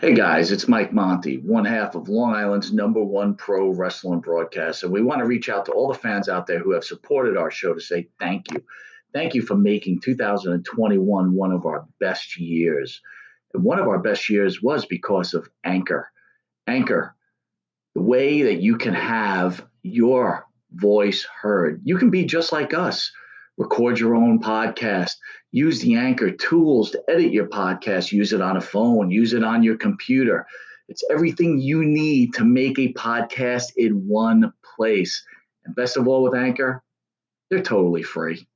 Hey guys, it's Mike Monty, one half of Long Island's #1 pro wrestling broadcast. And we want to reach out to all the fans out there who have supported our show to say thank you. Thank you for making 2021 one of our best years. And one of our best years was because of Anchor. Anchor, the way that you can have your voice heard. You can be just like us. Record your own podcast. Use the Anchor tools to edit your podcast. Use it on a phone. Use it on your computer. It's everything you need to make a podcast in one place. And best of all with Anchor, they're totally free.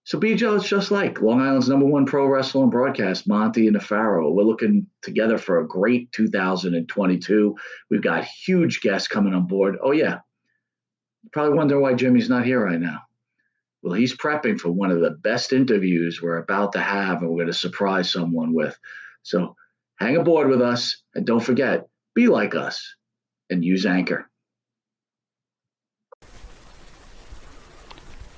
So be just like Long Island's #1 pro wrestling broadcast, Monty and the Pharaoh. We're looking together for a great 2022. We've got huge guests coming on board. Oh, yeah. You probably wonder why Jimmy's not here right now. Well, he's prepping for one of the best interviews we're about to have, and we're going to surprise someone with. So hang aboard with us, and don't forget, be like us and use Anchor.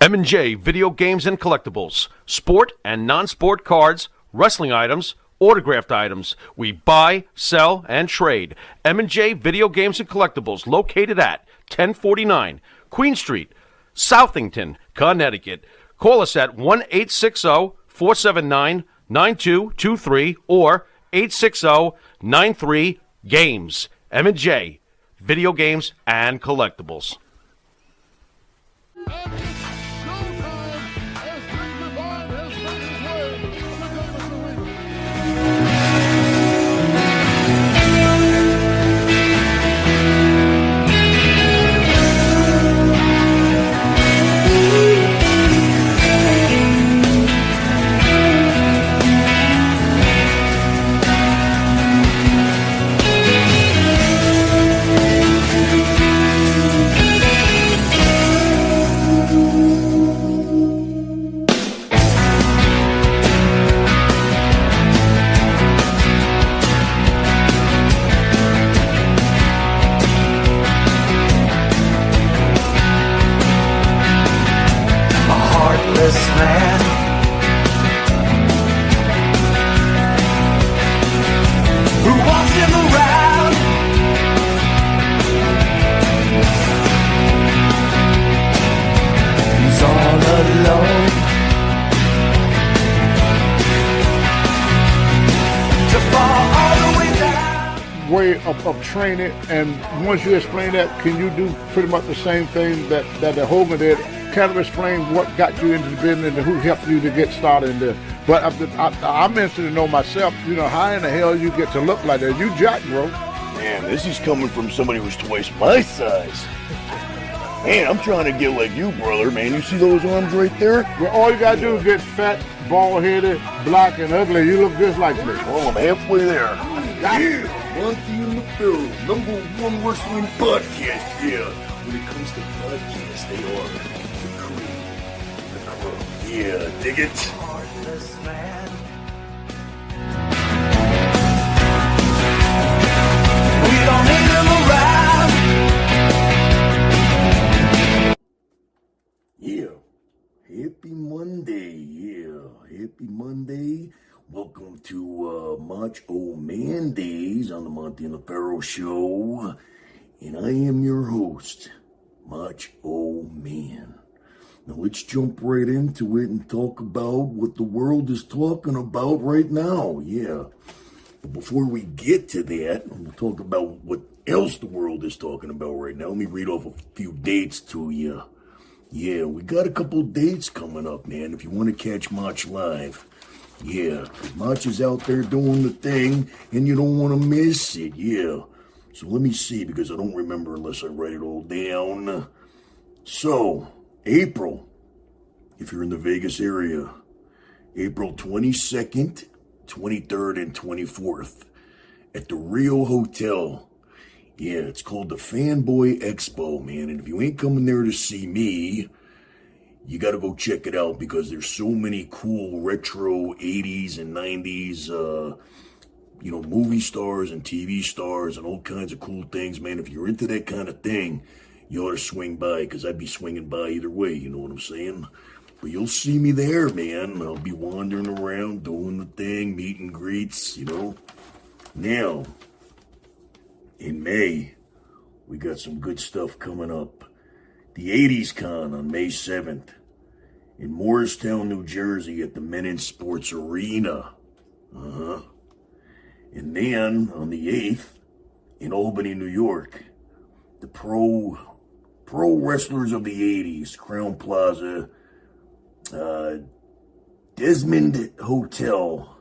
M&J Video Games and Collectibles, sport and non-sport cards, wrestling items, autographed items. We buy, sell, and trade. M&J Video Games and Collectibles, located at 1049 Queen Street, Southington, Connecticut. Call us at 1-860-479-9223 or 860-93-GAMES. M&J Video Games and Collectibles. Man who walks him around, he's all alone to fall all the way down. Way of training, and once you explain that, can you do pretty much the same thing that the Hogan did? Kind of explain what got you into the business and who helped you to get started in this. But I'm interested to know myself, how in the hell you get to look like that? You jack, bro. Man, this is coming from somebody who's twice my size. Man, I'm trying to get like you, brother, man. You see those arms right there? Well, all you gotta do is get fat, bald-headed, black, and ugly. You look just like me. Well, I'm halfway there. Yeah, Monty in the Pharaoh, #1 wrestling podcast. Yeah, when it comes to podcasts, they are the cream, the crumb. Yeah, dig it? Heartless man. We don't need him around. Yeah, happy Monday. Yeah, happy Monday. Welcome to Motch-0-Mandays on the Monty and the Pharaoh Show. And I am your host, Motch-0-Man. Now let's jump right into it and talk about what the world is talking about right now. Yeah. But before we get to that, we'll talk about what else the world is talking about right now. Let me read off a few dates to you. Yeah, we got a couple dates coming up, man, if you want to catch Motch live. Yeah, Motch is out there doing the thing, and you don't want to miss it, yeah. So let me see, because I don't remember unless I write it all down. So, April, if you're in the Vegas area, April 22nd, 23rd, and 24th at the Rio Hotel. Yeah, it's called the Fanboy Expo, man, and if you ain't coming there to see me, you got to go check it out because there's so many cool retro 80s and 90s, movie stars and TV stars and all kinds of cool things, man. If you're into that kind of thing, you ought to swing by because I'd be swinging by either way, you know what I'm saying? But you'll see me there, man. I'll be wandering around, doing the thing, meet and greets, Now, in May, we got some good stuff coming up. The 80s Con on May 7th in Morristown, New Jersey at the Men in Sports Arena. And then on the 8th in Albany, New York, the Pro Wrestlers of the 80s, Crown Plaza, Desmond Hotel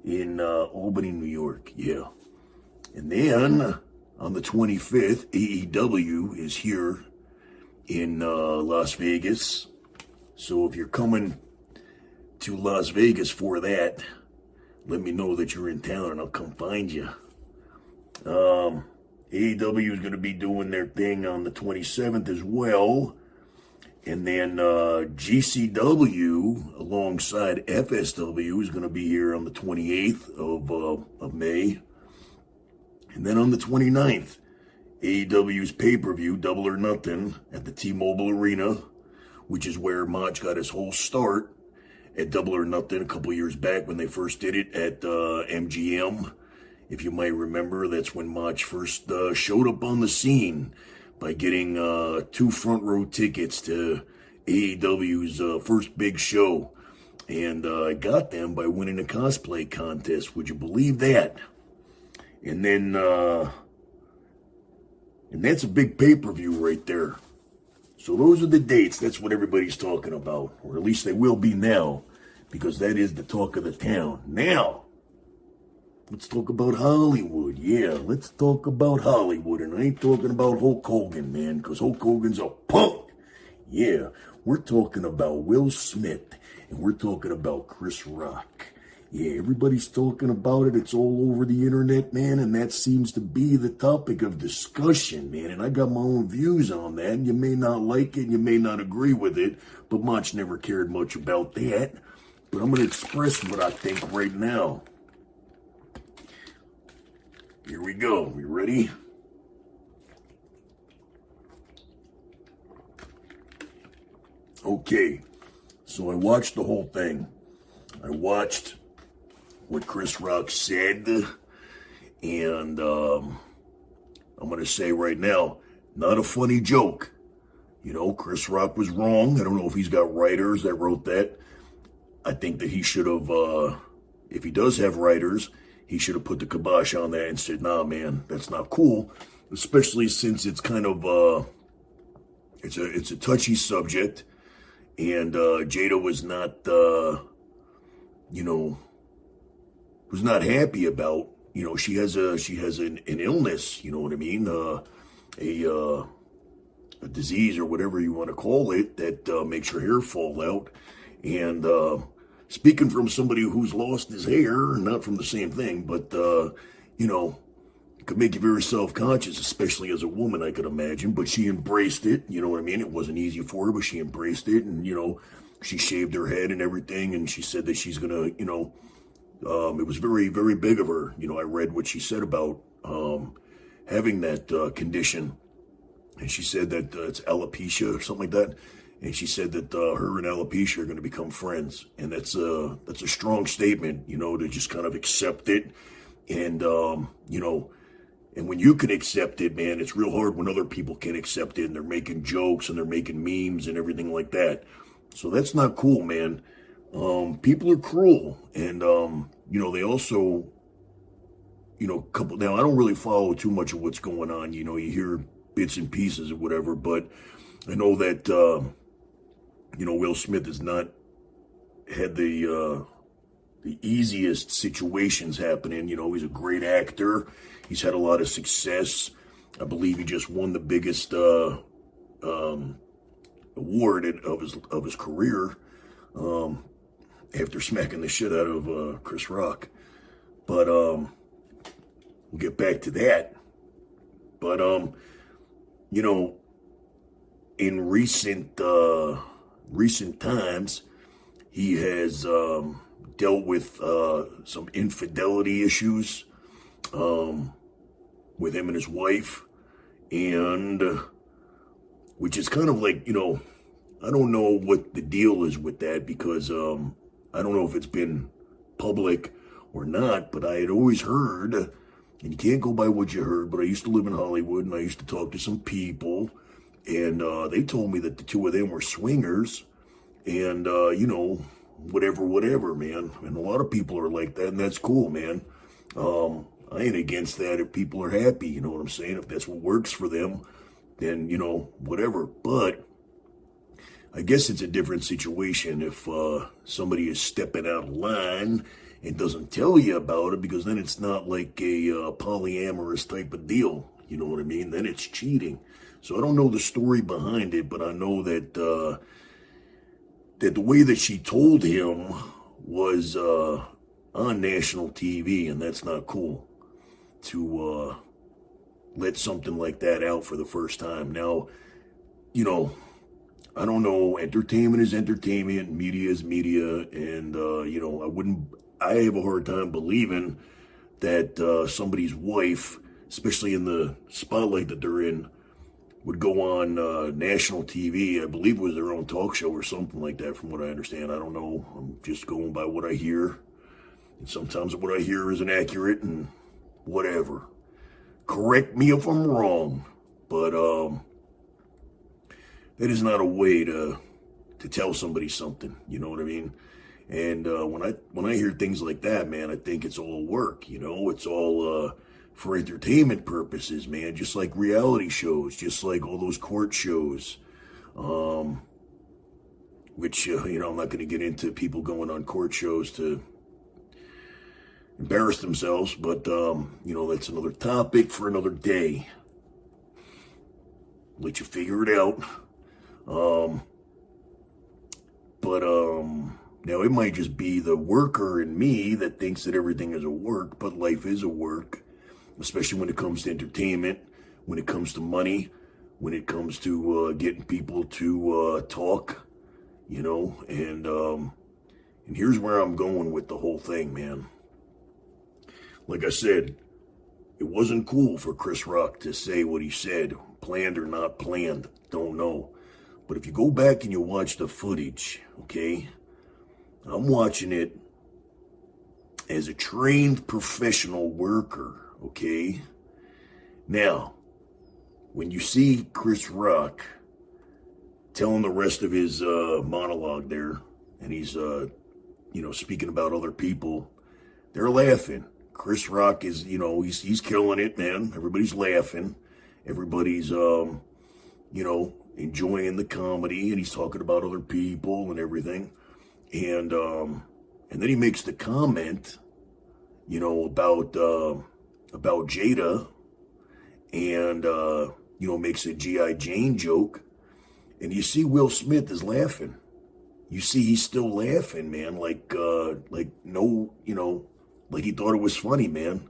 in Albany, New York. Yeah. And then on the 25th, AEW is here in Las Vegas. So if you're coming to Las Vegas for that, let me know that you're in town and I'll come find you. AEW is going to be doing their thing on the 27th as well. And then GCW alongside FSW is going to be here on the 28th of May. And then on the 29th, AEW's pay-per-view, Double or Nothing, at the T-Mobile Arena, which is where Motch got his whole start at Double or Nothing a couple years back when they first did it at MGM. If you might remember, that's when Motch first showed up on the scene by getting 2 front row tickets to AEW's first big show. And I got them by winning a cosplay contest. Would you believe that? And then, and that's a big pay-per-view right there. So those are the dates. That's what everybody's talking about. Or at least they will be now, because that is the talk of the town. Now, let's talk about Hollywood. Yeah, let's talk about Hollywood. And I ain't talking about Hulk Hogan, man, because Hulk Hogan's a punk. Yeah, we're talking about Will Smith, and we're talking about Chris Rock. Yeah, everybody's talking about it. It's all over the internet, man, and that seems to be the topic of discussion, man. And I got my own views on that, and you may not like it, and you may not agree with it, but Motch never cared much about that. But I'm going to express what I think right now. Here we go. You ready? Okay, so I watched the whole thing. I watched what Chris Rock said, and I'm going to say right now, not a funny joke. You know, Chris Rock was wrong. I don't know if he's got writers that wrote that. I think that he should have, if he does have writers, he should have put the kibosh on that and said, nah, man, that's not cool, especially since it's kind of, it's a touchy subject, and Jada was not, you know, was not happy about, you know, she has an illness, you know what I mean, a disease or whatever you want to call it that makes her hair fall out. And speaking from somebody who's lost his hair, not from the same thing, but you know, it could make you very self-conscious, especially as a woman, I could imagine. But she embraced it, you know what I mean? It wasn't easy for her, but she embraced it, and you know, she shaved her head and everything, and she said that she's gonna, you know, it was very, very big of her. You know, I read what she said about having that condition. And she said that it's alopecia or something like that. And she said that her and alopecia are going to become friends. And that's a strong statement, you know, to just kind of accept it. And, you know, and when you can accept it, man, it's real hard when other people can accept it. And they're making jokes and they're making memes and everything like that. So that's not cool, man. People are cruel, and you know, they also, you know, now I don't really follow too much of what's going on. You know, you hear bits and pieces or whatever, but I know that you know, Will Smith has not had the easiest situations happening. You know, he's a great actor. He's had a lot of success. I believe he just won the biggest award of his career. After smacking the shit out of Chris Rock. But we'll get back to that. But you know, in recent times, he has dealt with some infidelity issues with him and his wife, and which is kind of like, you know, I don't know what the deal is with that, because I don't know if it's been public or not, but I had always heard, and you can't go by what you heard, but I used to live in Hollywood, and I used to talk to some people, and they told me that the two of them were swingers, and, whatever, man. And a lot of people are like that, and that's cool, man. I ain't against that if people are happy, you know what I'm saying? If that's what works for them, then, whatever. But I guess it's a different situation if somebody is stepping out of line and doesn't tell you about it, because then it's not like a polyamorous type of deal, you know what I mean? Then it's cheating. So I don't know the story behind it, but I know that that the way that she told him was on national TV, and that's not cool to let something like that out for the first time. Now, I don't know, entertainment is entertainment, media is media, and, I have a hard time believing that somebody's wife, especially in the spotlight that they're in, would go on national TV. I believe it was their own talk show or something like that, from what I understand. I don't know. I'm just going by what I hear. And sometimes what I hear isn't accurate, and whatever. Correct me if I'm wrong, but that is not a way to tell somebody something, you know what I mean? And when I hear things like that, man, I think it's all work, it's all for entertainment purposes, man, just like reality shows, just like all those court shows, which, I'm not going to get into people going on court shows to embarrass themselves, but, that's another topic for another day. Let you figure it out. Now it might just be the worker in me that thinks that everything is a work, but life is a work, especially when it comes to entertainment, when it comes to money, when it comes to getting people to talk, and here's where I'm going with the whole thing, man. Like I said, it wasn't cool for Chris Rock to say what he said, planned or not planned, don't know. But if you go back and you watch the footage, okay, I'm watching it as a trained professional worker, okay? Now, when you see Chris Rock telling the rest of his monologue there, and he's, speaking about other people, they're laughing. Chris Rock is, he's killing it, man. Everybody's laughing. Everybody's, enjoying the comedy, and he's talking about other people and everything. And then he makes the comment, about Jada, and, makes a G.I. Jane joke. And you see Will Smith is laughing. You see he's still laughing, man, like he thought it was funny, man.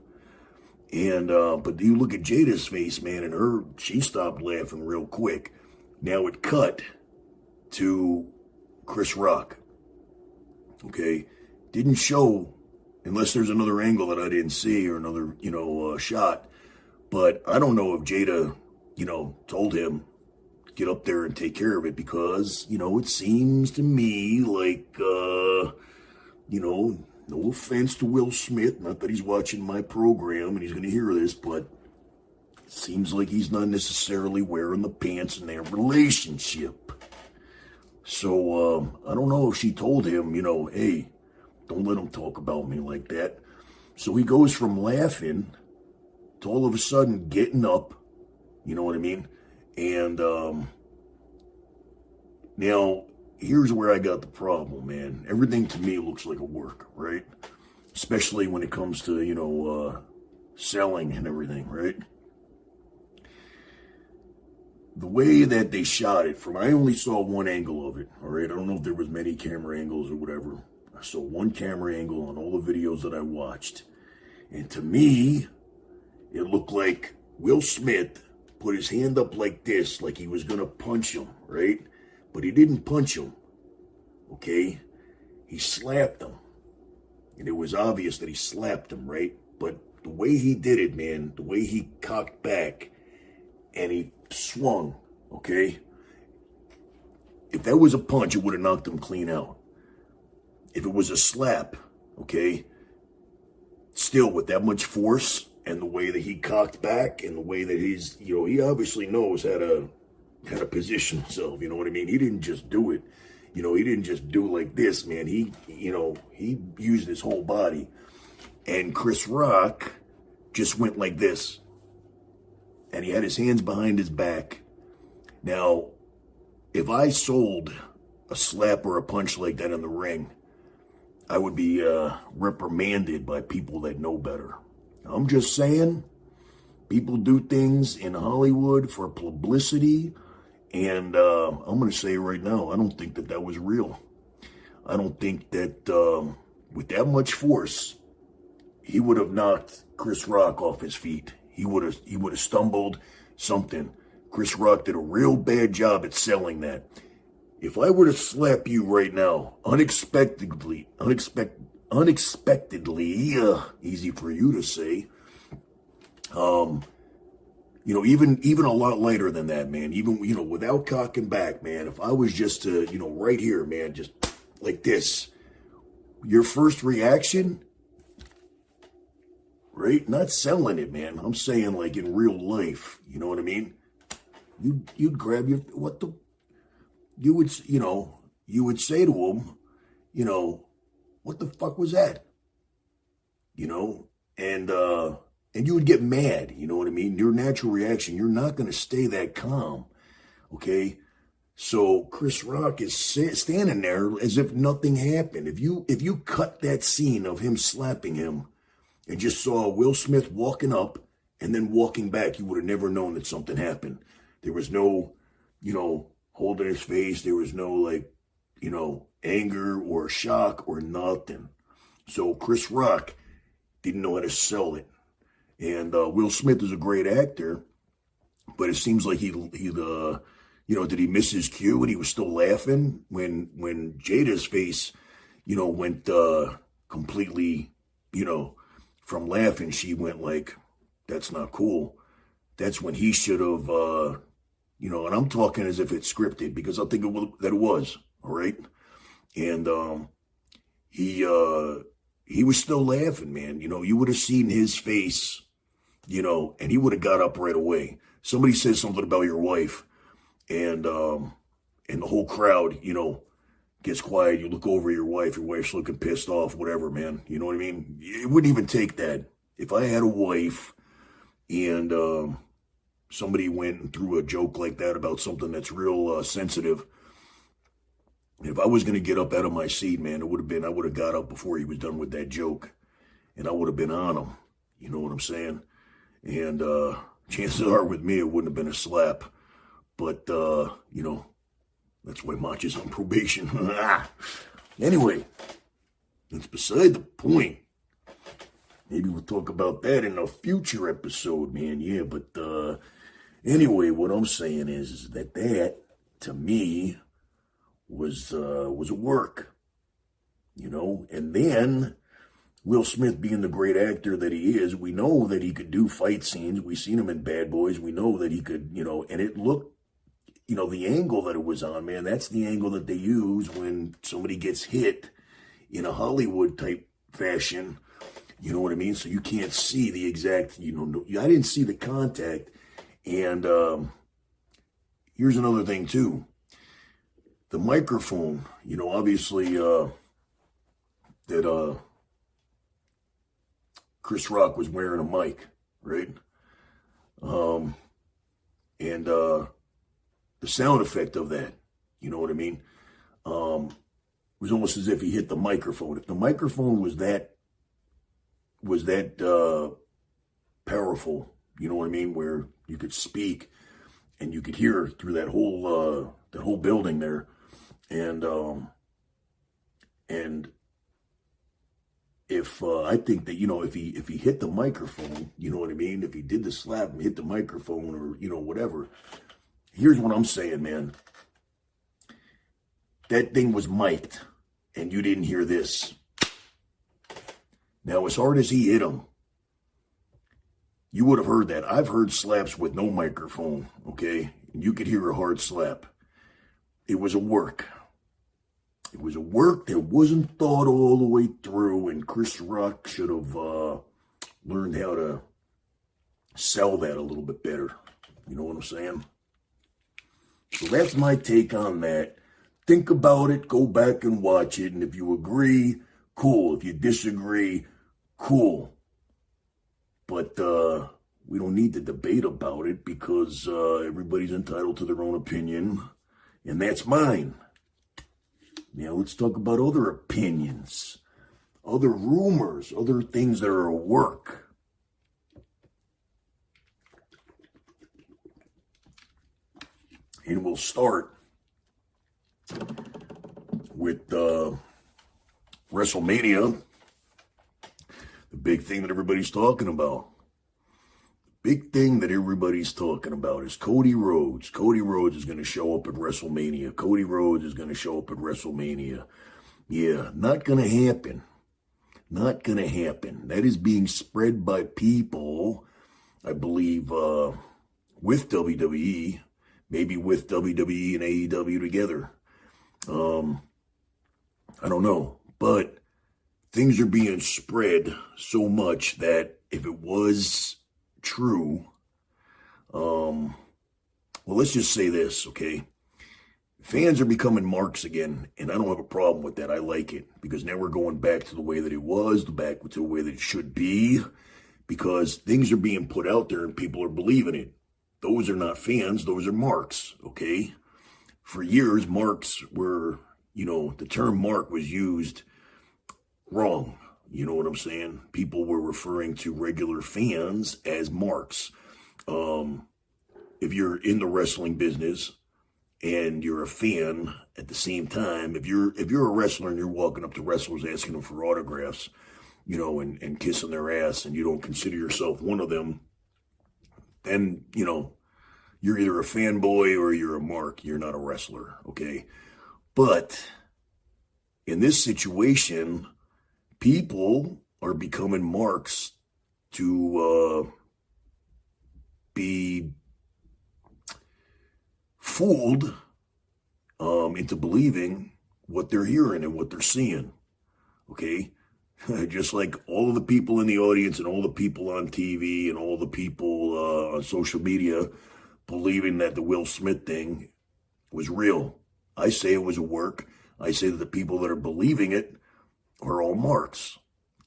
And, but you look at Jada's face, man, and she stopped laughing real quick. Now it cut to Chris Rock. Okay? Didn't show, unless there's another angle that I didn't see or another, shot. But I don't know if Jada, told him, get up there and take care of it, because, it seems to me like, no offense to Will Smith, not that he's watching my program and he's going to hear this, but it seems like he's not necessarily wearing the pants in their relationship. So, I don't know if she told him, hey, don't let him talk about me like that. So he goes from laughing to all of a sudden getting up, you know what I mean? And, now, here's where I got the problem, man. Everything to me looks like a work, right? Especially when it comes to, selling and everything, right? The way that they shot it I only saw one angle of it, all right? I don't know if there was many camera angles or whatever. I saw one camera angle on all the videos that I watched. And to me, it looked like Will Smith put his hand up like this, like he was going to punch him, right? But he didn't punch him, okay? He slapped him. And it was obvious that he slapped him, right? But the way he did it, man, the way he cocked back and he swung, okay? If that was a punch, it would have knocked him clean out. If it was a slap, okay, still with that much force and the way that he cocked back and the way that he's, he obviously knows how to position himself. You know what I mean? He didn't just do it. He didn't just do like this, man. He used his whole body. And Chris Rock just went like this. And he had his hands behind his back. Now, if I sold a slap or a punch like that in the ring, I would be reprimanded by people that know better. I'm just saying, people do things in Hollywood for publicity, and I'm going to say right now, I don't think that was real. I don't think that with that much force, he would have knocked Chris Rock off his feet. He would have stumbled something. Chris Rock did a real bad job at selling that. If I were to slap you right now, unexpectedly, easy for you to say, even a lot later than that, man, even, without cocking back, man, if I was just to, right here, man, just like this, your first reaction, right? Not selling it, man. I'm saying like in real life, you know what I mean? You'd grab your, you would say to him, what the fuck was that? And you would get mad, you know what I mean? Your natural reaction, you're not going to stay that calm, okay? So Chris Rock is standing there as if nothing happened. If you cut that scene of him slapping him and just saw Will Smith walking up and then walking back, you would have never known that something happened. There was no, holding his face. There was no anger or shock or nothing. So Chris Rock didn't know how to sell it. And Will Smith is a great actor, but it seems like he did he miss his cue and he was still laughing when Jada's face, went completely, from laughing, she went like, that's not cool. That's when he should have, and I'm talking as if it's scripted because I think that it was, all right? And he was still laughing, man. You would have seen his face, and he would have got up right away. Somebody says something about your wife, and the whole crowd, gets quiet. You look over at your wife's looking pissed off, whatever, man. You know what I mean? It wouldn't even take that. If I had a wife and somebody went and threw a joke like that about something that's real sensitive, if I was going to get up out of my seat, man, I would have got up before he was done with that joke, and I would have been on him. You know what I'm saying? And chances are with me, it wouldn't have been a slap. But, that's why Motch is on probation. Anyway, that's beside the point. Maybe we'll talk about that in a future episode, man. Yeah, but anyway, what I'm saying is that to me, was a work, and then Will Smith being the great actor that he is, we know that he could do fight scenes. We've seen him in Bad Boys. We know that he could, and it looked, the angle that it was on, man, that's the angle that they use when somebody gets hit in a Hollywood type fashion. You know what I mean? So you can't see the exact, I didn't see the contact. And here's another thing too. The microphone, obviously that Chris Rock was wearing a mic, right? And the sound effect of that, you know what I mean? Was almost as if he hit the microphone. If the microphone was that powerful, you know what I mean, where you could speak and you could hear through that whole building there. And if I think that, if he hit the microphone, you know what I mean? If he did the slap and hit the microphone or, whatever, here's what I'm saying, man. That thing was mic'd and you didn't hear this. Now, as hard as he hit him, you would have heard that. I've heard slaps with no microphone, okay? You could hear a hard slap. It was a work. It was a work that wasn't thought all the way through, and Chris Rock should have, learned how to sell that a little bit better. You know what I'm saying? So that's my take on that. Think about it, go back and watch it, and if you agree, cool. If you disagree, cool. But we don't need to debate about it because everybody's entitled to their own opinion, and that's mine. Now let's talk about other opinions, other rumors, other things that are at work. And we'll start with WrestleMania, the big thing that everybody's talking about. Big thing that everybody's talking about is Cody Rhodes. Cody Rhodes is going to show up at WrestleMania. Cody Rhodes is going to show up at WrestleMania. Yeah, not going to happen. Not going to happen. That is being spread by people, I believe, with WWE, maybe with WWE and AEW together. I don't know, but things are being spread so much that if it was true, well, let's just say this, okay? Fans are becoming marks again, and I don't have a problem with that. I like it because now we're going back to the way that it was, back to the way that it should be, because things are being put out there and people are believing it. Those are not fans, those are marks, okay? For years, marks were, the term mark was used wrong. You know what I'm saying? People were referring to regular fans as marks. If you're in the wrestling business and you're a fan at the same time, if you're a wrestler and you're walking up to wrestlers asking them for autographs, and kissing their ass, and you don't consider yourself one of them, then, you're either a fanboy or you're a mark. You're not a wrestler, okay? But in this situation, people are becoming marks to be fooled into believing what they're hearing and what they're seeing, okay? Just like all of the people in the audience and all the people on TV and all the people on social media believing that the Will Smith thing was real. I say it was a work. I say that the people that are believing it are all marks.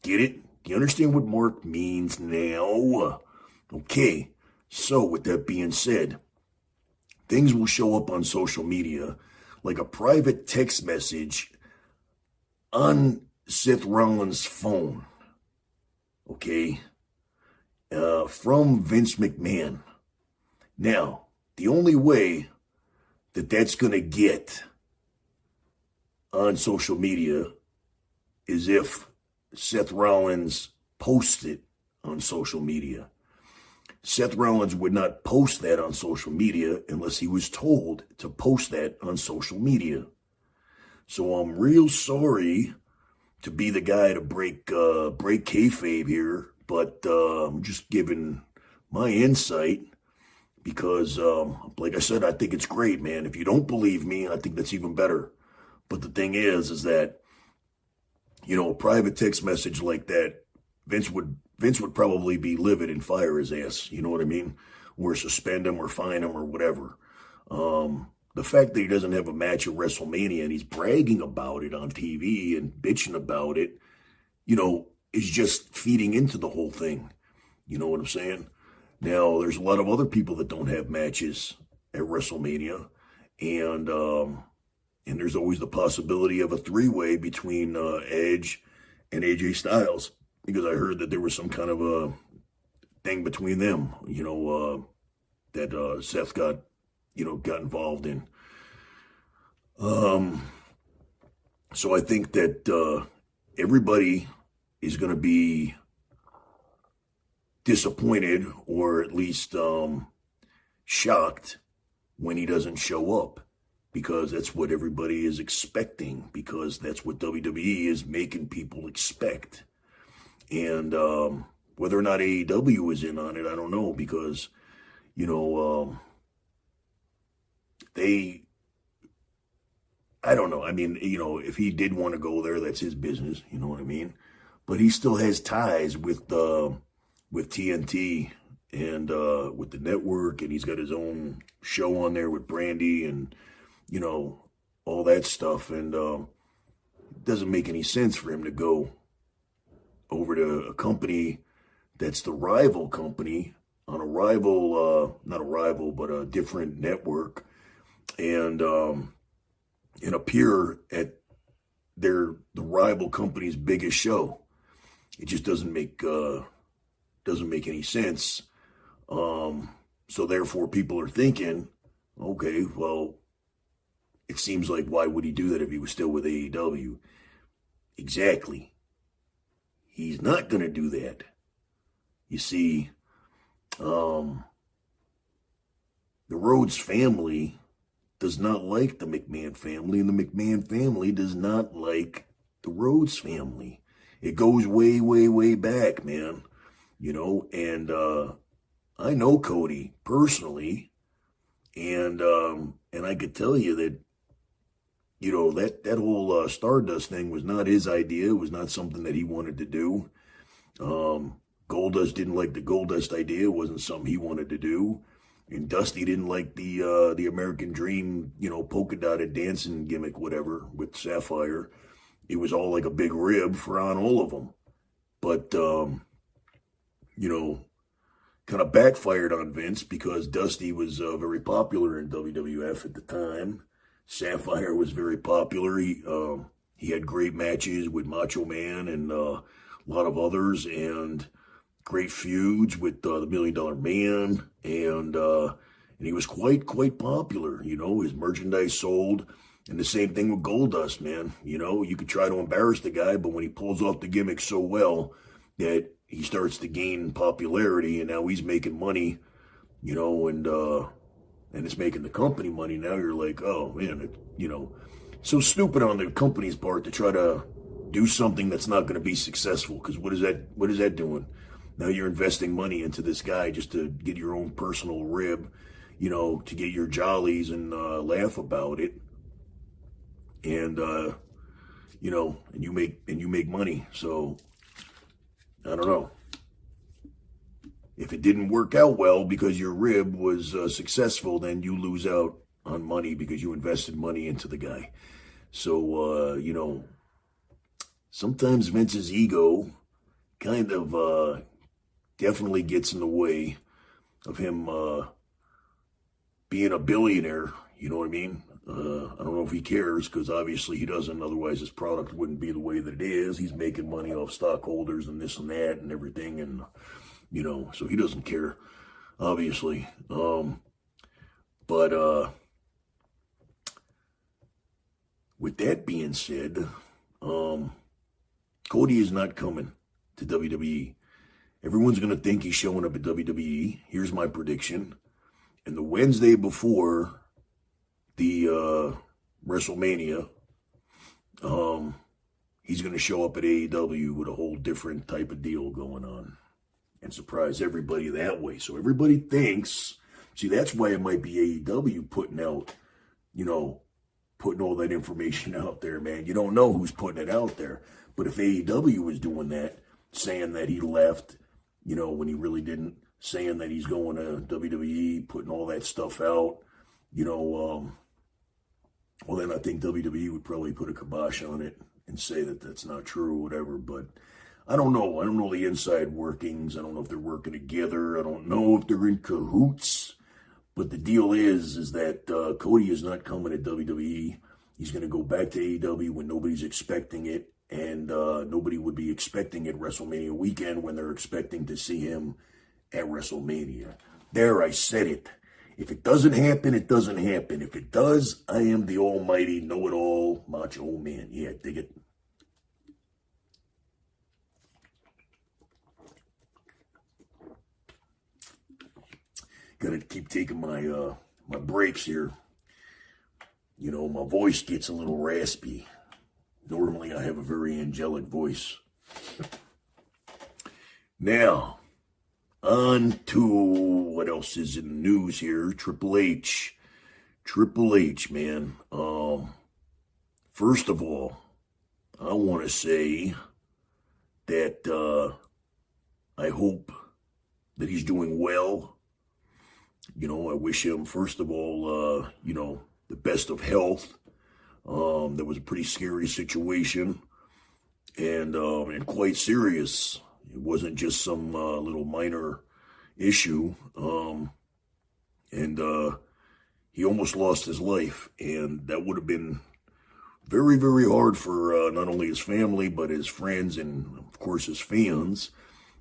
Get it? Do you understand what mark means now? Okay, so with that being said, things will show up on social media like a private text message on Seth Rollins' phone, okay, from Vince McMahon. Now, the only way that that's going to get on social media is if Seth Rollins posts it on social media. Seth Rollins would not post that on social media unless he was told to post that on social media. So I'm real sorry to be the guy to break kayfabe here, but I'm just giving my insight because, like I said, I think it's great, man. If you don't believe me, I think that's even better. But the thing is that, a private text message like that, Vince would probably be livid and fire his ass. You know what I mean? Or suspend him or fine him or whatever. The fact that he doesn't have a match at WrestleMania and he's bragging about it on TV and bitching about it, is just feeding into the whole thing. You know what I'm saying? Now, there's a lot of other people that don't have matches at WrestleMania, and there's always the possibility of a three-way between Edge and AJ Styles, because I heard that there was some kind of a thing between them, that Seth got involved in. So I think that everybody is going to be disappointed, or at least shocked, when he doesn't show up, because that's what everybody is expecting, because that's what WWE is making people expect. And whether or not AEW is in on it, I don't know, because, I don't know. I mean, if he did want to go there, that's his business. You know what I mean? But he still has ties with with TNT and with the network, and he's got his own show on there with Brandy and, all that stuff. And it doesn't make any sense for him to go over to a company that's the rival company on a rival, not a rival, but a different network, and appear at the rival company's biggest show. It just doesn't make any sense. So therefore, people are thinking, okay, well, it seems like, why would he do that if he was still with AEW? Exactly. He's not going to do that. You see, the Rhodes family does not like the McMahon family, and the McMahon family does not like the Rhodes family. It goes way, way, way back, man. And I know Cody personally, and I could tell you that, that whole Stardust thing was not his idea. It was not something that he wanted to do. Goldust didn't like the Goldust idea. It wasn't something he wanted to do. And Dusty didn't like the American Dream, polka dotted dancing gimmick, whatever, with Sapphire. It was all like a big rib on all of them. But, kind of backfired on Vince because Dusty was very popular in WWF at the time. Sapphire was very popular. He had great matches with Macho Man and a lot of others, and great feuds with the $1 Million Man, and he was quite popular. His merchandise sold, and the same thing with Goldust, man. You could try to embarrass the guy, but when he pulls off the gimmick so well that he starts to gain popularity, and now he's making money, and it's making the company money. Now you're like, oh man, so stupid on the company's part to try to do something that's not going to be successful. Because what is that doing? Now you're investing money into this guy just to get your own personal rib, to get your jollies and laugh about it, and and you make money. So I don't know. If it didn't work out well because your rib was successful, then you lose out on money because you invested money into the guy. So, sometimes Vince's ego kind of definitely gets in the way of him being a billionaire. You know what I mean? I don't know if he cares, because obviously he doesn't. Otherwise, his product wouldn't be the way that it is. He's making money off stockholders and this and that and everything, and so he doesn't care, obviously. But with that being said, Cody is not coming to WWE. Everyone's going to think he's showing up at WWE. Here's my prediction. And the Wednesday before the WrestleMania, he's going to show up at AEW with a whole different type of deal going on and surprise everybody that way. So everybody thinks, see, that's why it might be AEW putting out, putting all that information out there, man. You don't know who's putting it out there. But if AEW was doing that, saying that he left, when he really didn't, saying that he's going to WWE, putting all that stuff out, well, then I think WWE would probably put a kibosh on it and say that that's not true or whatever. But I don't know. I don't know the inside workings. I don't know if they're working together. I don't know if they're in cahoots. But the deal is that Cody is not coming to WWE. He's going to go back to AEW when nobody's expecting it. And nobody would be expecting it WrestleMania weekend when they're expecting to see him at WrestleMania. There, I said it. If it doesn't happen, it doesn't happen. If it does, I am the almighty, know-it-all, Motch-0-Man. Yeah, dig it. Gotta keep taking my my breaks here. My voice gets a little raspy. Normally, I have a very angelic voice. Now, on to what else is in the news here. Triple H. Triple H, man. First of all, I want to say that I hope that he's doing well. I wish him, first of all, the best of health. That was a pretty scary situation and quite serious. It wasn't just some little minor issue. And he almost lost his life, and that would have been very, very hard for not only his family, but his friends and, of course, his fans,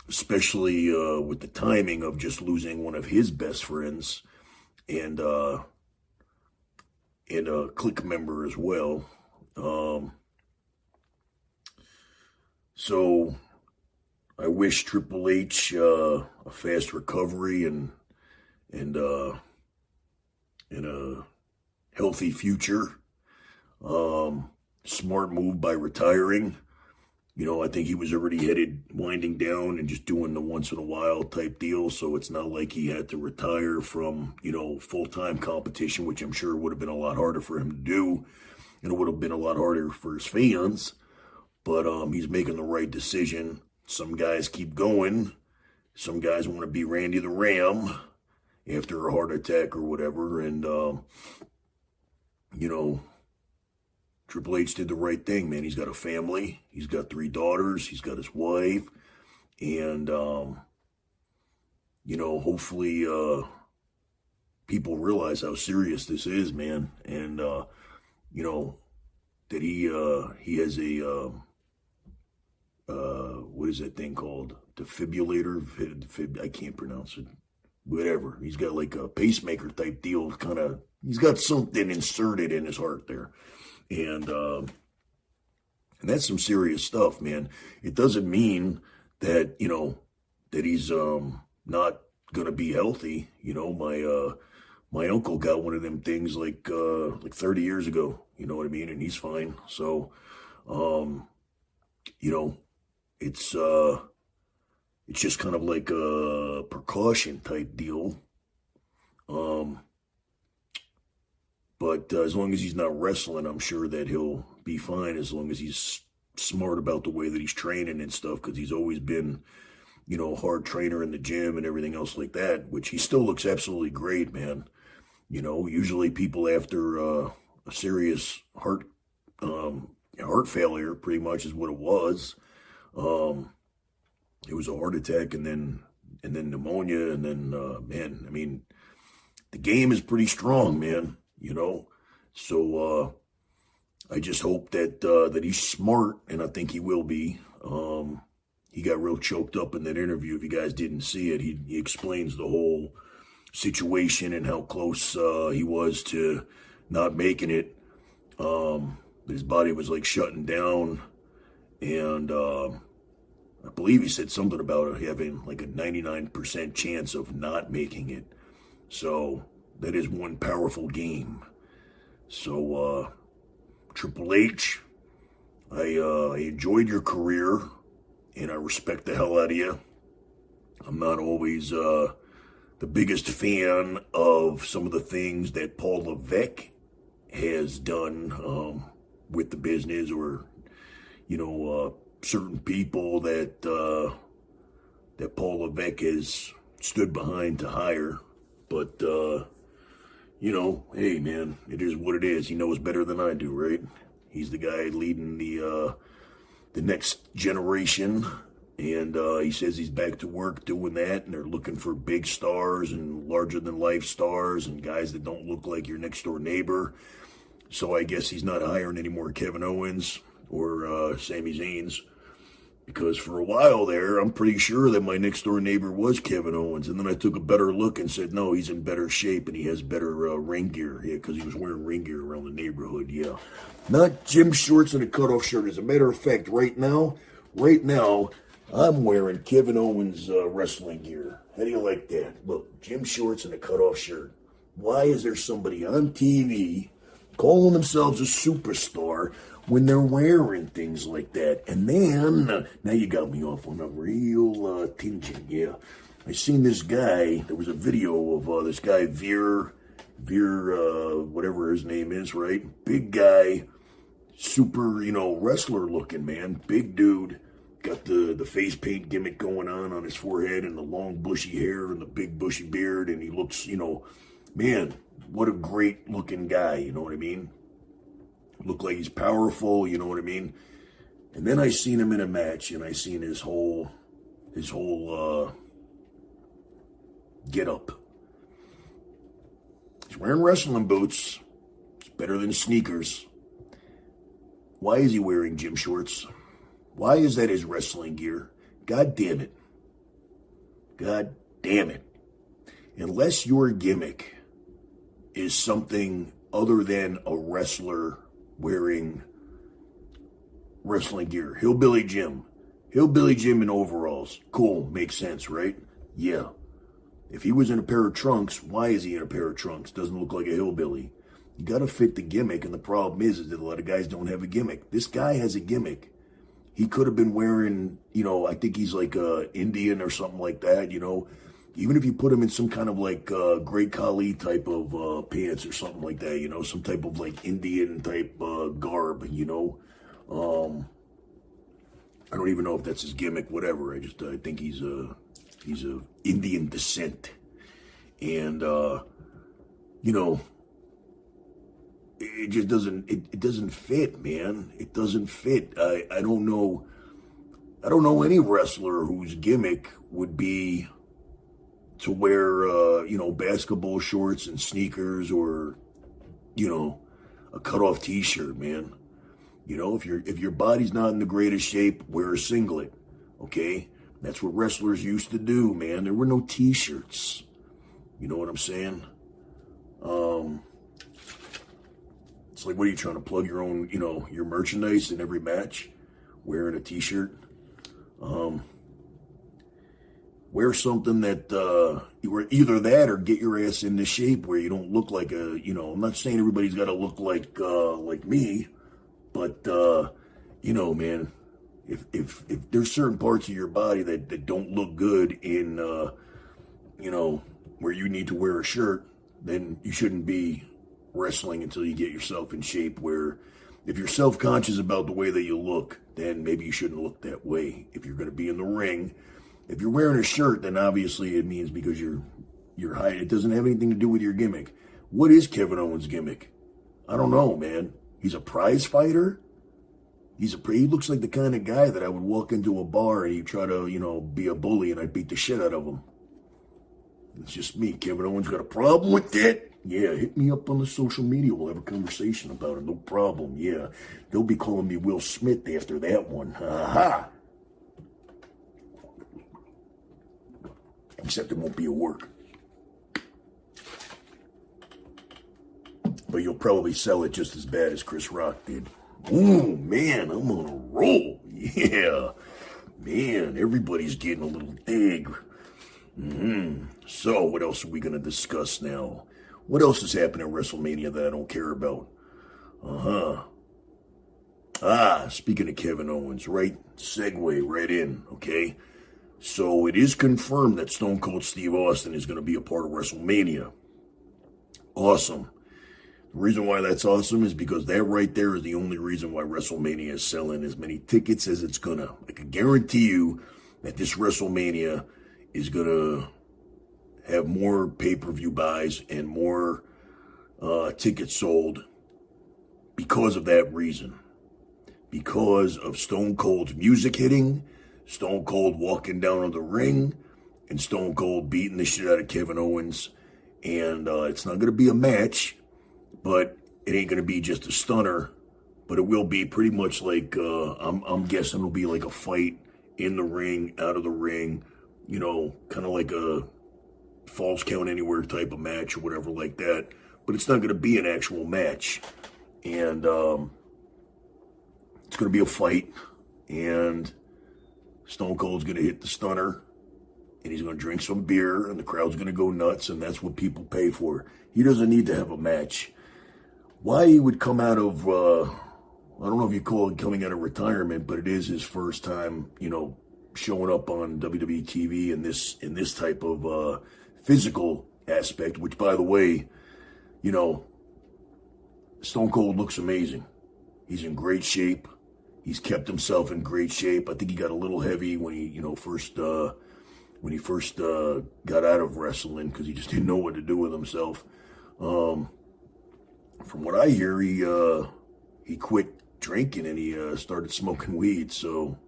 especially with the timing of just losing one of his best friends and a clique member as well. So I wish Triple H a fast recovery and a healthy future. Smart move by retiring. I think he was already winding down and just doing the once in a while type deal. So it's not like he had to retire from, full-time competition, which I'm sure would have been a lot harder for him to do. And it would have been a lot harder for his fans. But he's making the right decision. Some guys keep going. Some guys want to be Randy the Ram after a heart attack or whatever. And, Triple H did the right thing, man. He's got a family. He's got 3 daughters. He's got his wife. And, hopefully people realize how serious this is, man. And, that he has a, what is that thing called? Defibrillator? I can't pronounce it. Whatever. He's got like a pacemaker type deal. He's got something inserted in his heart there. And that's some serious stuff, man. It doesn't mean that, that he's not going to be healthy. My uncle got one of them things like 30 years ago, you know what I mean? And he's fine. So, it's just kind of like a precaution type deal. But as long as he's not wrestling, I'm sure that he'll be fine as long as he's smart about the way that he's training and stuff, because he's always been, a hard trainer in the gym and everything else like that, which he still looks absolutely great, man. Usually people after a serious heart failure pretty much is what it was. It was a heart attack and then pneumonia and then, man, I mean, the game is pretty strong, man. So I just hope that he's smart, and I think he will be. He got real choked up in that interview. If you guys didn't see it, he explains the whole situation and how close he was to not making it. His body was like shutting down, and I believe he said something about having like a 99% chance of not making it. So that is one powerful game. So, Triple H, I enjoyed your career, and I respect the hell out of you. I'm not always the biggest fan of some of the things that Paul Levesque has done with the business, or, certain people that Paul Levesque has stood behind to hire. But, hey, man, it is what it is. He knows better than I do, right? He's the guy leading the next generation, and he says he's back to work doing that, and they're looking for big stars and larger-than-life stars and guys that don't look like your next-door neighbor. So I guess he's not hiring any more Kevin Owens or Sami Zayn's. Because for a while there, I'm pretty sure that my next-door neighbor was Kevin Owens. And then I took a better look and said, no, he's in better shape and he has better ring gear. Yeah, because he was wearing ring gear around the neighborhood, yeah. Not gym shorts and a cutoff shirt. As a matter of fact, right now, I'm wearing Kevin Owens wrestling gear. How do you like that? Look, gym shorts and a cutoff shirt. Why is there somebody on TV calling themselves a superstar when they're wearing things like that? And then, now you got me off on a real tangent, yeah. I seen this guy, there was a video of this guy, Veer, whatever his name is, right? Big guy, super, wrestler looking, man. Big dude. got the face paint gimmick going on his forehead and the long bushy hair and the big bushy beard, and he looks, man, what a great looking guy, you know what I mean? Look like he's powerful, you know what I mean? And then I seen him in a match, and I seen his whole get up. He's wearing wrestling boots. It's better than sneakers. Why is he wearing gym shorts? Why is that his wrestling gear? God damn it. God damn it. Unless your gimmick is something other than a wrestler wearing wrestling gear. Hillbilly Jim. Hillbilly Jim in overalls. Cool. Makes sense, right? Yeah. If he was in a pair of trunks, why is he in a pair of trunks? Doesn't look like a hillbilly. You got to fit the gimmick, and the problem is that a lot of guys don't have a gimmick. This guy has a gimmick. He could have been wearing, I think he's like Indian or something like that, Even if you put him in some kind of like Great Khali type of pants or something like that, some type of like Indian type garb, I don't even know if that's his gimmick, whatever. I think he's a Indian descent. And, it just doesn't fit, man. It doesn't fit. I don't know any wrestler whose gimmick would be to wear, basketball shorts and sneakers or, a cutoff t-shirt, man. If your body's not in the greatest shape, wear a singlet, okay? That's what wrestlers used to do, man. There were no t-shirts. You know what I'm saying? It's like, what are you trying to plug your own, your merchandise in every match? Wearing a t-shirt? Wear something that, you were either that or get your ass into shape where you don't look like I'm not saying everybody's got to look like me, but, man, if there's certain parts of your body that don't look good in, where you need to wear a shirt, then you shouldn't be wrestling until you get yourself in shape where if you're self-conscious about the way that you look, then maybe you shouldn't look that way. If you're going to be in the ring, if you're wearing a shirt, then obviously it means because you're high. It doesn't have anything to do with your gimmick. What is Kevin Owens' gimmick? I don't know, man. He's a prize fighter. He looks like the kind of guy that I would walk into a bar and he'd try to, be a bully and I'd beat the shit out of him. It's just me. Kevin Owens got a problem with that? Yeah, hit me up on the social media. We'll have a conversation about it. No problem. Yeah, they'll be calling me Will Smith after that one. Ha-ha. Except it won't be at work. But you'll probably sell it just as bad as Chris Rock did. Ooh, man, I'm on a roll. Yeah. Man, everybody's getting a little dig. So, what else are we going to discuss now? What else has happened at WrestleMania that I don't care about? Speaking of Kevin Owens, right? Segue right in, okay? So, it is confirmed that Stone Cold Steve Austin is going to be a part of WrestleMania. Awesome. The reason why that's awesome is because that right there is the only reason why WrestleMania is selling as many tickets as it's gonna. I can guarantee you that this WrestleMania is gonna have more pay-per-view buys and more tickets sold because of that reason. Because of Stone Cold's music hitting, Stone Cold walking down on the ring, and Stone Cold beating the shit out of Kevin Owens. And it's not gonna be a match, but it ain't going to be just a stunner, but it will be pretty much like, I'm guessing it'll be like a fight in the ring, out of the ring, kind of like a Falls Count Anywhere type of match or whatever like that. But it's not going to be an actual match. And it's going to be a fight. And Stone Cold's going to hit the stunner. And he's going to drink some beer. And the crowd's going to go nuts. And that's what people pay for. He doesn't need to have a match. Why he would come out of, I don't know if you call it coming out of retirement, but it is his first time, showing up on WWE TV in this type of physical aspect, which, by the way, Stone Cold looks amazing. He's in great shape. He's kept himself in great shape. I think he got a little heavy when he, first got out of wrestling because he just didn't know what to do with himself. From what I hear, he quit drinking and he started smoking weed. So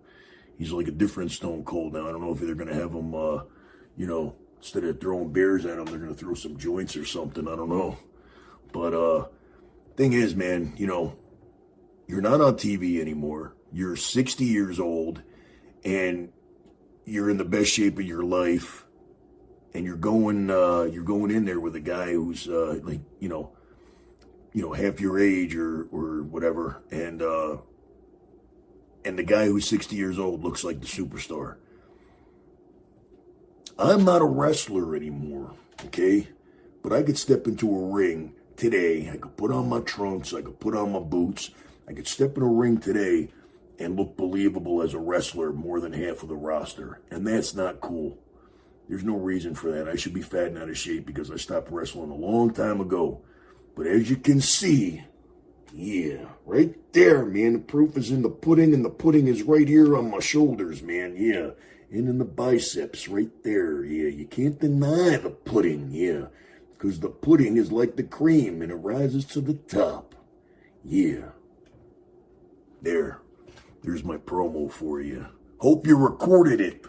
he's like a different Stone Cold now. I don't know if they're going to have him, instead of throwing beers at him, they're going to throw some joints or something. I don't know. But thing is, man, you're not on TV anymore. You're 60 years old, and you're in the best shape of your life, and you're going in there with a guy who's half your age or whatever, and the guy who's 60 years old looks like the superstar. I'm not a wrestler anymore, okay? But I could step into a ring today. I could put on my trunks. I could put on my boots. I could step in a ring today and look believable as a wrestler more than half of the roster. And that's not cool. There's no reason for that. I should be fat and out of shape because I stopped wrestling a long time ago. But as you can see, yeah, right there, man, the proof is in the pudding, and the pudding is right here on my shoulders, man, yeah. And in the biceps right there, yeah. You can't deny the pudding, yeah. Because the pudding is like the cream, and it rises to the top. Yeah. There's my promo for you. Hope you recorded it.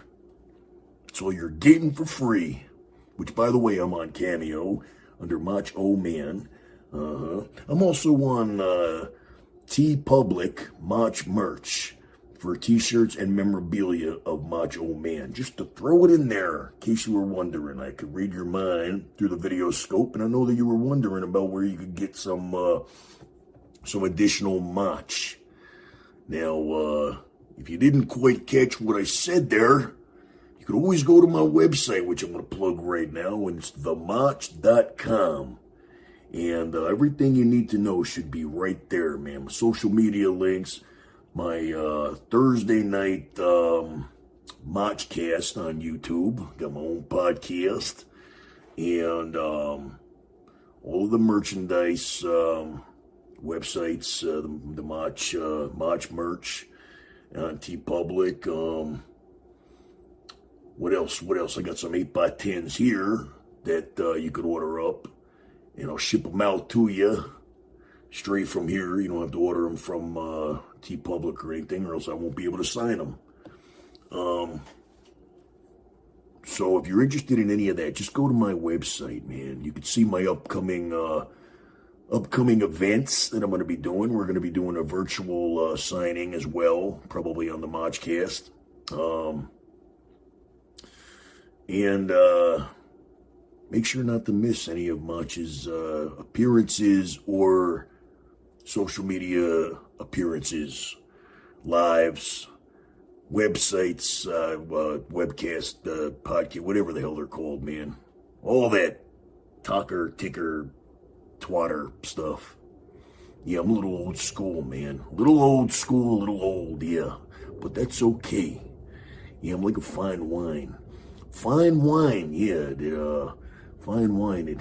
It's all you're getting for free. Which, by the way, I'm on Cameo under Motch-0-Man. I'm also on T-Public Motch merch for t-shirts and memorabilia of Motch-0-Man. Just to throw it in there, in case you were wondering. I could read your mind through the video scope, and I know that you were wondering about where you could get some additional Motch. Now, if you didn't quite catch what I said there, you could always go to my website, which I'm going to plug right now, and it's themotch.com. And everything you need to know should be right there, man. My social media links, my Thursday night Motchcast on YouTube. Got my own podcast. And all of the merchandise websites, the Motch merch on T-Public. What else? I got some 8x10s here that you could order up. And I'll ship them out to you straight from here. You don't have to order them from T-Public or anything, or else I won't be able to sign them. So if you're interested in any of that, just go to my website, man. You can see my upcoming events that I'm going to be doing. We're going to be doing a virtual signing as well, probably on the Motchcast. Make sure not to miss any of Motch's appearances or social media appearances, lives, websites, webcast, podcast, whatever the hell they're called, man. All that talker, ticker, twatter stuff. Yeah, I'm a little old school, man. A little old school, a little old, yeah. But that's okay. Yeah, I'm like a fine wine. Fine wine, yeah. Fine wine, it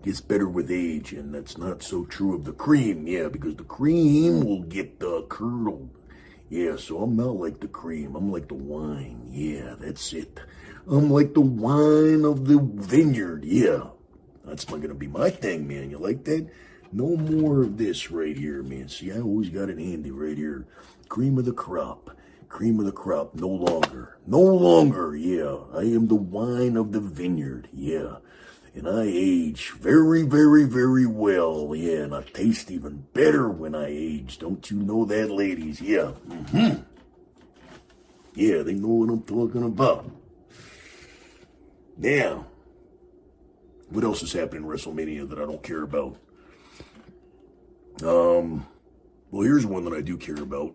gets better with age, and that's not so true of the cream, yeah, because the cream will get curdled. Yeah, so I'm not like the cream, I'm like the wine, yeah, that's it. I'm like the wine of the vineyard, yeah. That's going to be my thing, man, you like that? No more of this right here, man. See, I always got it handy right here. Cream of the crop. Cream of the crop, no longer. No longer, yeah. I am the wine of the vineyard, yeah. And I age very, very, very well, yeah. And I taste even better when I age. Don't you know that, ladies? Yeah. Mm-hmm. Yeah, they know what I'm talking about. Now, what else is happening in WrestleMania that I don't care about? Well, here's one that I do care about.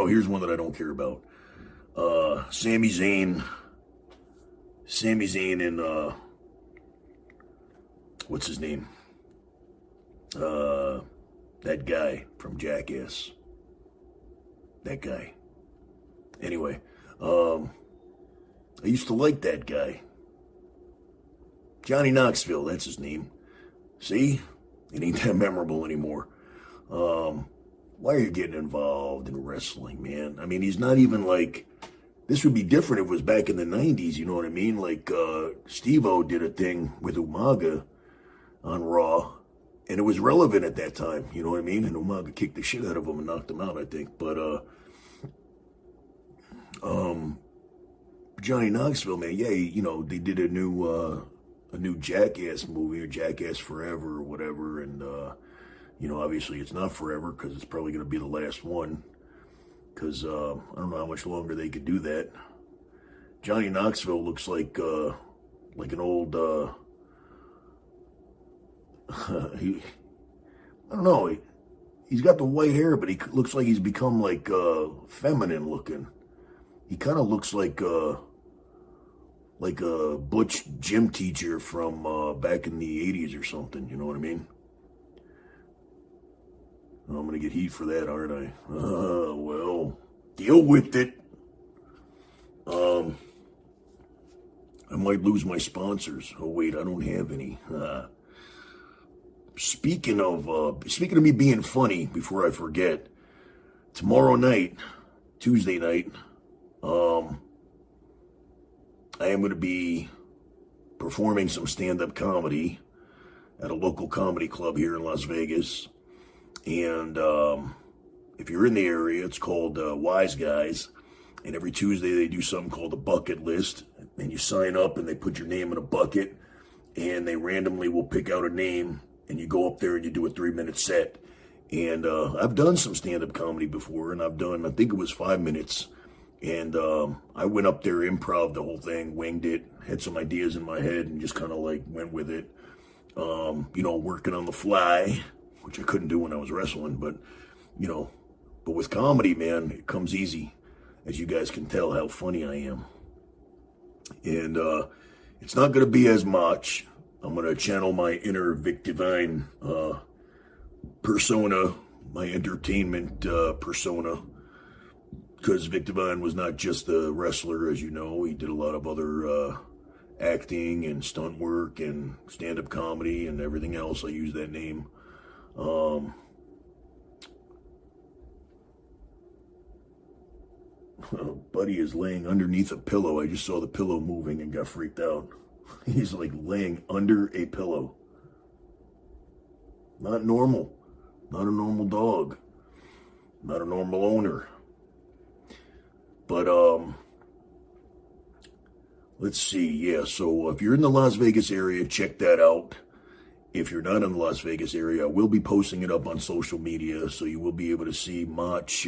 Here's one that I don't care about. Sami Zayn and, what's his name? That guy from Jackass. That guy. Anyway, I used to like that guy. Johnny Knoxville, that's his name. See? It ain't that memorable anymore. why are you getting involved in wrestling, man? I mean, he's not even like, this would be different if it was back in the 90s, you know what I mean? Like, Steve-O did a thing with Umaga on Raw, and it was relevant at that time, you know what I mean? And Umaga kicked the shit out of him and knocked him out, I think. But, Johnny Knoxville, man, yeah, you know, they did a new Jackass movie, or Jackass Forever or whatever, and, you know, obviously it's not forever because it's probably going to be the last one, because I don't know how much longer they could do that. Johnny Knoxville looks like an old, I don't know, he's got the white hair, but he looks like he's become like feminine looking. He kind of looks like a butch gym teacher from back in the 80s or something, you know what I mean? I'm going to get heat for that, aren't I? Well, deal with it. I might lose my sponsors. Oh, wait, I don't have any. Speaking of me being funny, before I forget, tomorrow night, Tuesday night, I am going to be performing some stand-up comedy at a local comedy club here in Las Vegas. And if you're in the area, it's called Wise Guys. And every Tuesday they do something called a bucket list. And you sign up and they put your name in a bucket. And they randomly will pick out a name. And you go up there and you do a 3-minute set. And I've done some stand-up comedy before. And I've done, I think it was 5 minutes. And I went up there, improv the whole thing, winged it. Had some ideas in my head and just kind of like went with it. You know, working on the fly, which I couldn't do when I was wrestling, but, you know, but with comedy, man, it comes easy, as you guys can tell how funny I am. And it's not going to be as much. I'm going to channel my inner Vic Divine persona, my entertainment persona, because Vic Divine was not just a wrestler, as you know. He did a lot of other acting and stunt work and stand-up comedy and everything else. I use that name. Buddy is laying underneath a pillow. I just saw the pillow moving and got freaked out. He's like laying under a pillow. Not normal. Not a normal dog. Not a normal owner. But, let's see. Yeah, so if you're in the Las Vegas area, check that out. If you're not in the Las Vegas area, I will be posting it up on social media, so you will be able to see Motch,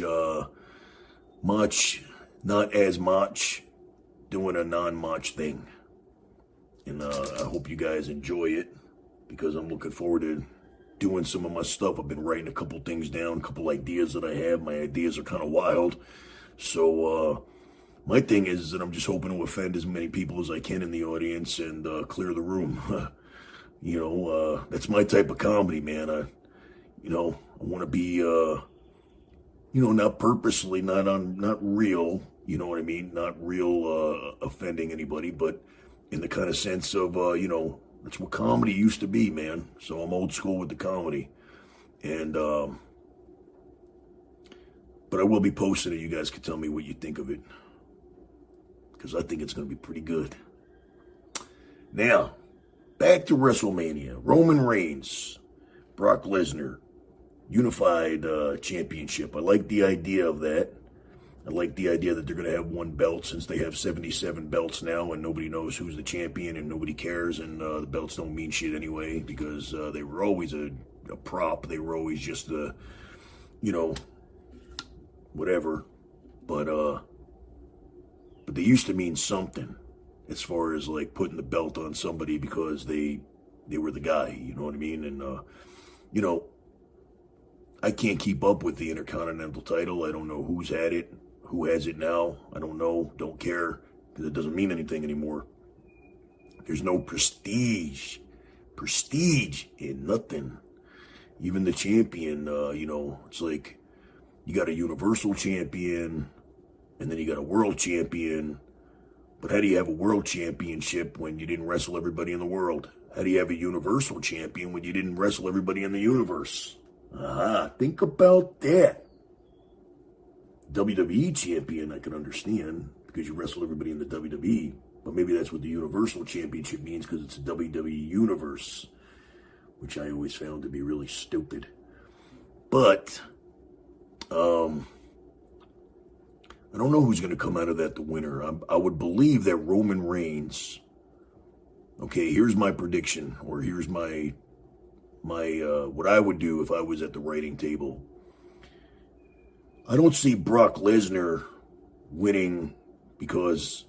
not as Motch, doing a non-Motch thing. And I hope you guys enjoy it, because I'm looking forward to doing some of my stuff. I've been writing a couple things down, a couple ideas that I have. My ideas are kind of wild. So my thing is that I'm just hoping to offend as many people as I can in the audience and clear the room. You know, that's my type of comedy, man. I want to be, not purposely, not real, you know what I mean? Not real offending anybody, but in the kind of sense of, that's what comedy used to be, man. So I'm old school with the comedy. And, but I will be posting it. You guys can tell me what you think of it, because I think it's going to be pretty good. Now, back to WrestleMania. Roman Reigns, Brock Lesnar, unified championship. I like the idea of that. I like the idea that they're going to have one belt, since they have 77 belts now and nobody knows who's the champion and nobody cares, and the belts don't mean shit anyway, because they were always a prop. They were always just the, whatever. But they used to mean something, as far as like putting the belt on somebody because they were the guy, you know what I mean? And, I can't keep up with the Intercontinental title. I don't know who's had it, who has it now. I don't know, don't care, because it doesn't mean anything anymore. There's no prestige in nothing. Even the champion, it's like you got a Universal Champion, and then you got a World Champion. But how do you have a World Championship when you didn't wrestle everybody in the world? How do you have a Universal Champion when you didn't wrestle everybody in the universe? Think about that. WWE champion, I can understand, because you wrestle everybody in the WWE. But maybe that's what the Universal Championship means, because it's a WWE Universe, which I always found to be really stupid. But, I don't know who's going to come out of that the winner. I would believe that Roman Reigns. Okay, here's my prediction, or here's my what I would do if I was at the writing table. I don't see Brock Lesnar winning because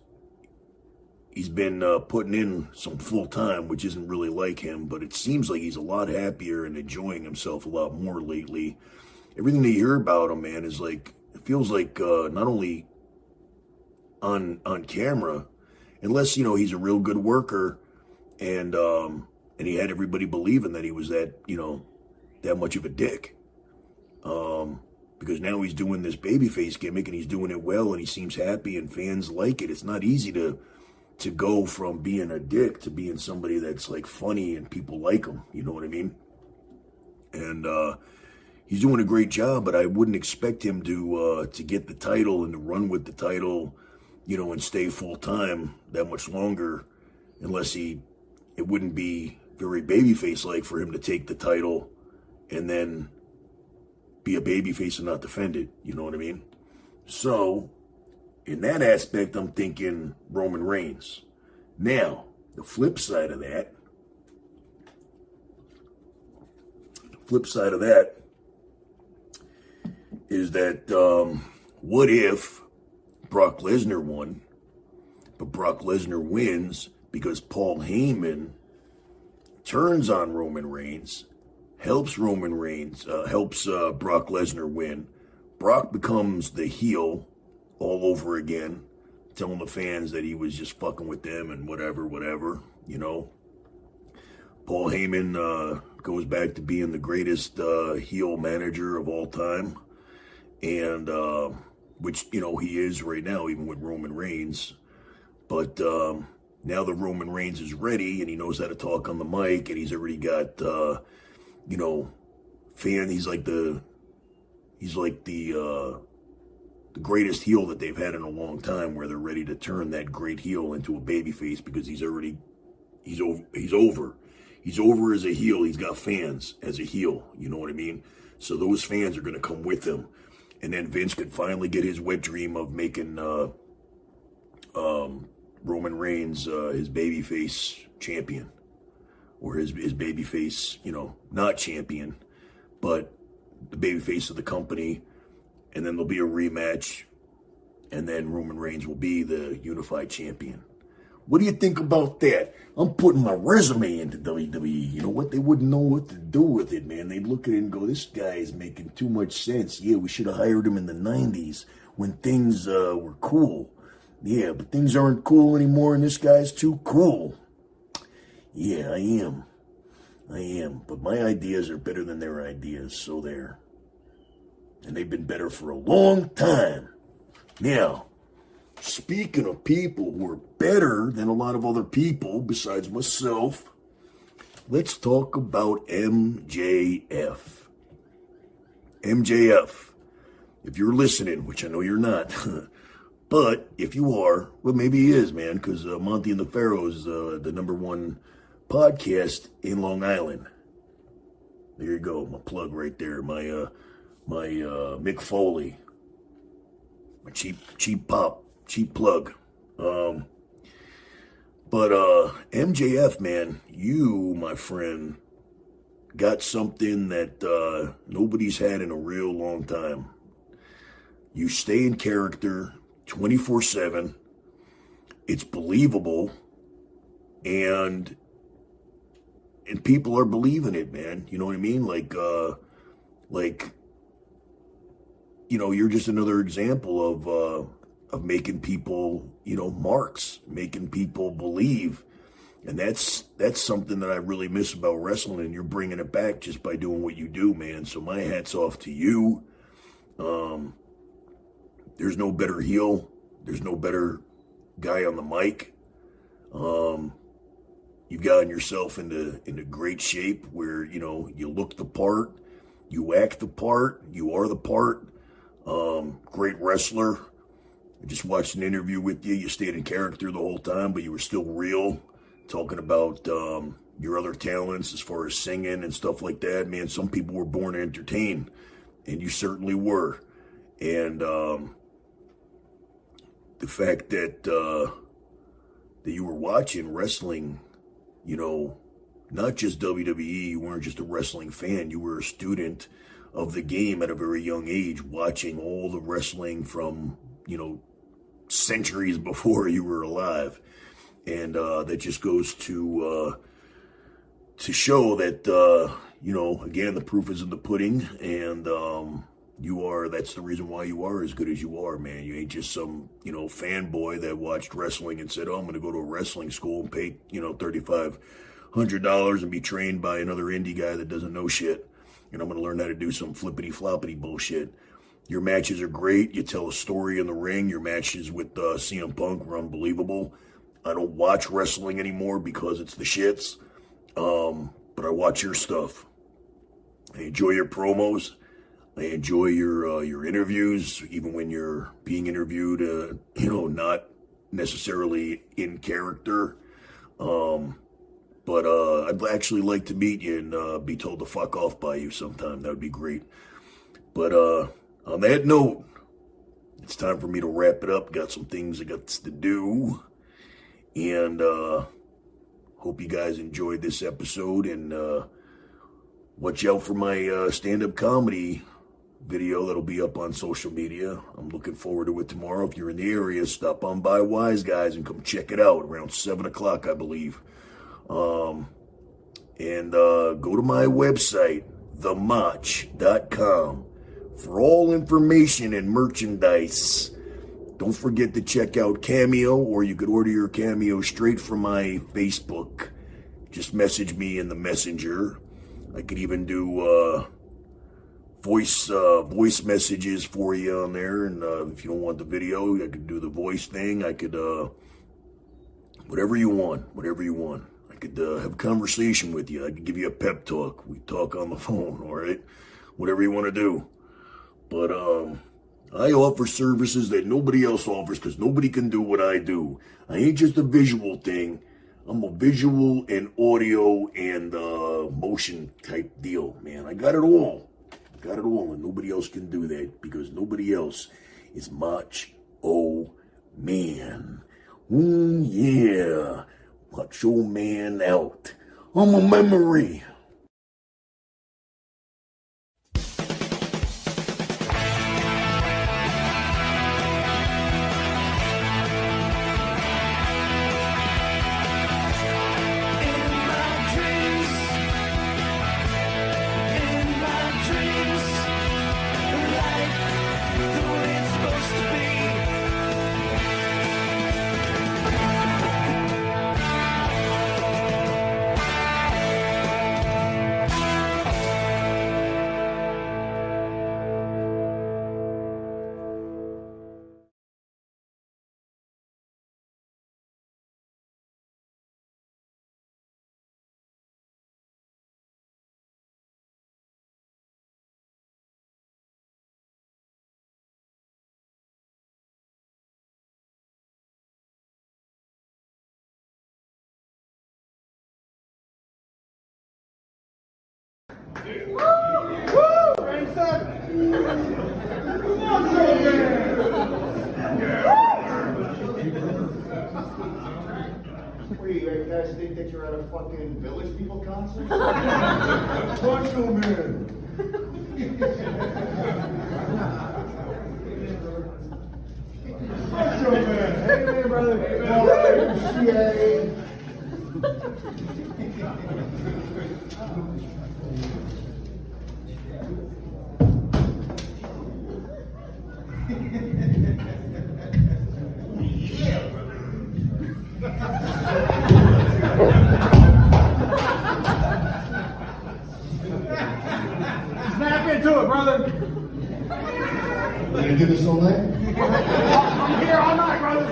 he's been putting in some full time, which isn't really like him, but it seems like he's a lot happier and enjoying himself a lot more lately. Everything that you hear about him, man, is like, it feels like not only on camera, unless, you know, he's a real good worker and he had everybody believing that he was that, you know, that much of a dick. Because now he's doing this babyface gimmick and he's doing it well and he seems happy and fans like it. It's not easy to go from being a dick to being somebody that's like funny and people like him. You know what I mean? And he's doing a great job, but I wouldn't expect him to get the title and to run with the title, you know, and stay full time that much longer, unless it wouldn't be very babyface like for him to take the title and then be a babyface and not defend it. You know what I mean? So, in that aspect, I'm thinking Roman Reigns. Now, the flip side of that is that what if Brock Lesnar won, but Brock Lesnar wins because Paul Heyman turns on Roman Reigns, helps Brock Lesnar win. Brock becomes the heel all over again, telling the fans that he was just fucking with them and whatever, you know. Paul Heyman goes back to being the greatest heel manager of all time, and which, you know, he is right now, even with Roman Reigns. But now that Roman Reigns is ready and he knows how to talk on the mic and he's already got, you know, he's like the greatest heel that they've had in a long time, where they're ready to turn that great heel into a babyface because he's over. He's over as a heel. He's got fans as a heel. You know what I mean? So those fans are going to come with him. And then Vince could finally get his wet dream of making Roman Reigns his babyface champion, or his babyface, you know, not champion, but the babyface of the company. And then there'll be a rematch, and then Roman Reigns will be the unified champion. What do you think about that? I'm putting my resume into WWE. You know what? They wouldn't know what to do with it, man. They'd look at it and go, this guy is making too much sense. Yeah, we should have hired him in the 90s when things were cool. Yeah, but things aren't cool anymore, and this guy's too cool. Yeah, I am. But my ideas are better than their ideas, so there. And they've been better for a long time. Now, speaking of people who are better than a lot of other people besides myself, let's talk about MJF. MJF, if you're listening, which I know you're not, but if you are, well, maybe he is, man, because Monty and the Pharaohs is the #1 podcast in Long Island. There you go, my plug right there, my Mick Foley, my cheap plug. But MJF, man, you, my friend, got something that nobody's had in a real long time. You stay in character 24/7. It's believable, and people are believing it, man. You know what I mean? Like, you know, you're just another example of making people, you know, marks, making people believe. And that's something that I really miss about wrestling, and you're bringing it back just by doing what you do, man. So my hat's off to you. There's no better heel. There's no better guy on the mic. You've gotten yourself into great shape where, you know, you look the part. You act the part. You are the part. Great wrestler. I just watched an interview with you. You stayed in character the whole time, but you were still real. Talking about your other talents as far as singing and stuff like that. Man, some people were born to entertain, and you certainly were. And the fact that you were watching wrestling, you know, not just WWE, you weren't just a wrestling fan, you were a student of the game at a very young age, watching all the wrestling from, you know, centuries before you were alive. And that just goes to show that, you know, again, the proof is in the pudding, and that's the reason why you are as good as you are, man. You ain't just some, you know, fanboy that watched wrestling and said, oh, I'm going to go to a wrestling school and pay, you know, $3,500 and be trained by another indie guy that doesn't know shit. And I'm going to learn how to do some flippity-floppity bullshit. Your matches are great. You tell a story in the ring. Your matches with CM Punk were unbelievable. I don't watch wrestling anymore because it's the shits. But I watch your stuff. I enjoy your promos. I enjoy your interviews, even when you're being interviewed, you know, not necessarily in character. But I'd actually like to meet you and be told to fuck off by you sometime. That would be great. But on that note, it's time for me to wrap it up. Got some things I got to do. And hope you guys enjoyed this episode. And watch out for my stand-up comedy video that'll be up on social media. I'm looking forward to it tomorrow. If you're in the area, stop on by Wise Guys and come check it out around 7 o'clock, I believe. And go to my website, themotch.com, for all information and merchandise. Don't forget to check out Cameo, or you could order your Cameo straight from my Facebook. Just message me in the messenger. I could even do voice messages for you on there, and if you don't want the video, I could do the voice thing. I could whatever you want. I could have a conversation with you. I could give you a pep talk. We talk on the phone, all right? Whatever you want to do. But I offer services that nobody else offers because nobody can do what I do. I ain't just a visual thing. I'm a visual and audio and motion type deal, man. I got it all. And nobody else can do that because nobody else is Motch-0-Man. Yeah. Motch-0-Man out. I'm a memory. What do you guys think that you're at a fucking Village People concert? Motch-0-Man. Motch-0-Man. Hey, man, brother. All right. Yay. Snap into it, brother. You gonna do this all night? I'm here all night, brother.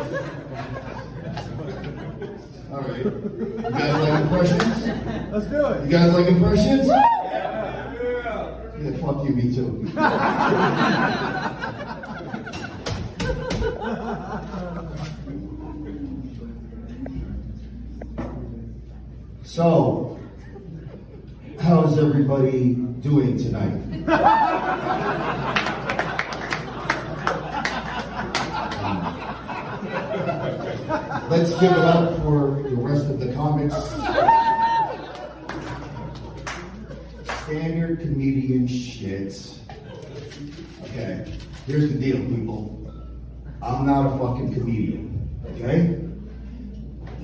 All right. You guys like impressions? Let's do it. You guys like impressions? Yeah, fuck you, me too. So, how's everybody doing tonight? Let's give it up for the rest of the comics. Standard comedian shit. Okay, here's the deal, people. I'm not a fucking comedian, okay?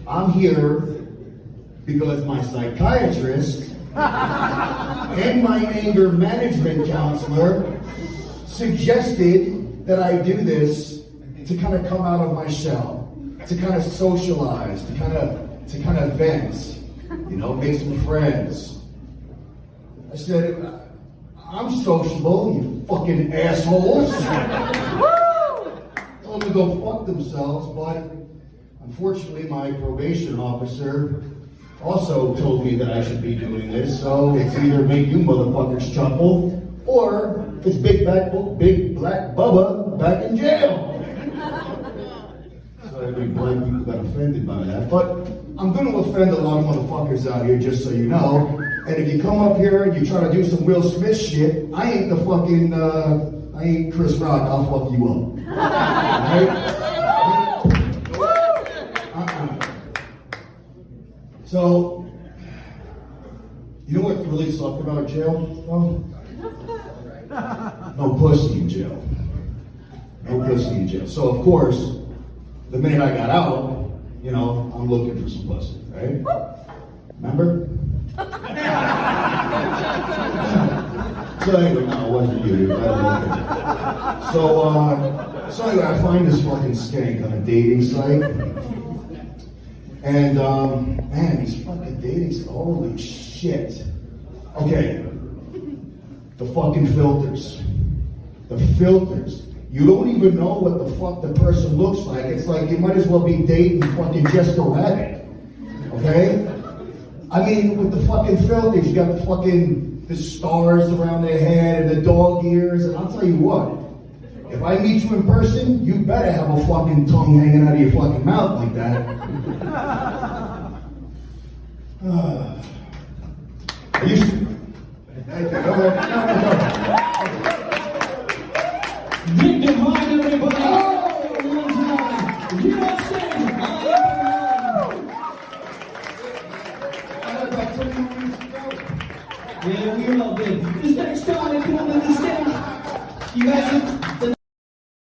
I'm here because my psychiatrist and my anger management counselor suggested that I do this to kind of come out of my shell, to kind of socialize, to kind of vent, you know, make some friends. I said, I'm sociable, you fucking assholes. Told them to go fuck themselves, but unfortunately my probation officer also told me that I should be doing this, so it's either make you motherfuckers chuckle, or it's big black Bubba back in jail. So every black people got offended by that, but I'm going to offend a lot of motherfuckers out here, just so you know. And if you come up here and you try to do some Will Smith shit, I ain't the fucking, I ain't Chris Rock, I'll fuck you up. Alright? So, you know what really sucked about jail? Well, no pussy in jail. No pussy in jail. So, of course, the minute I got out, you know, I'm looking for some pussy, right? Remember? So anyway, no, it wasn't you. So anyway, I find this fucking skank on a dating site. And, man, these fucking dating sites, holy shit. Okay, the fucking filters. The filters. You don't even know what the fuck the person looks like. It's like you might as well be dating fucking Jessica Rabbit. Okay? I mean, with the fucking filters, you got the stars around their head and the dog ears, and I'll tell you what, if I meet you in person, you better have a fucking tongue hanging out of your fucking mouth like that. I used to... Big divine, everybody!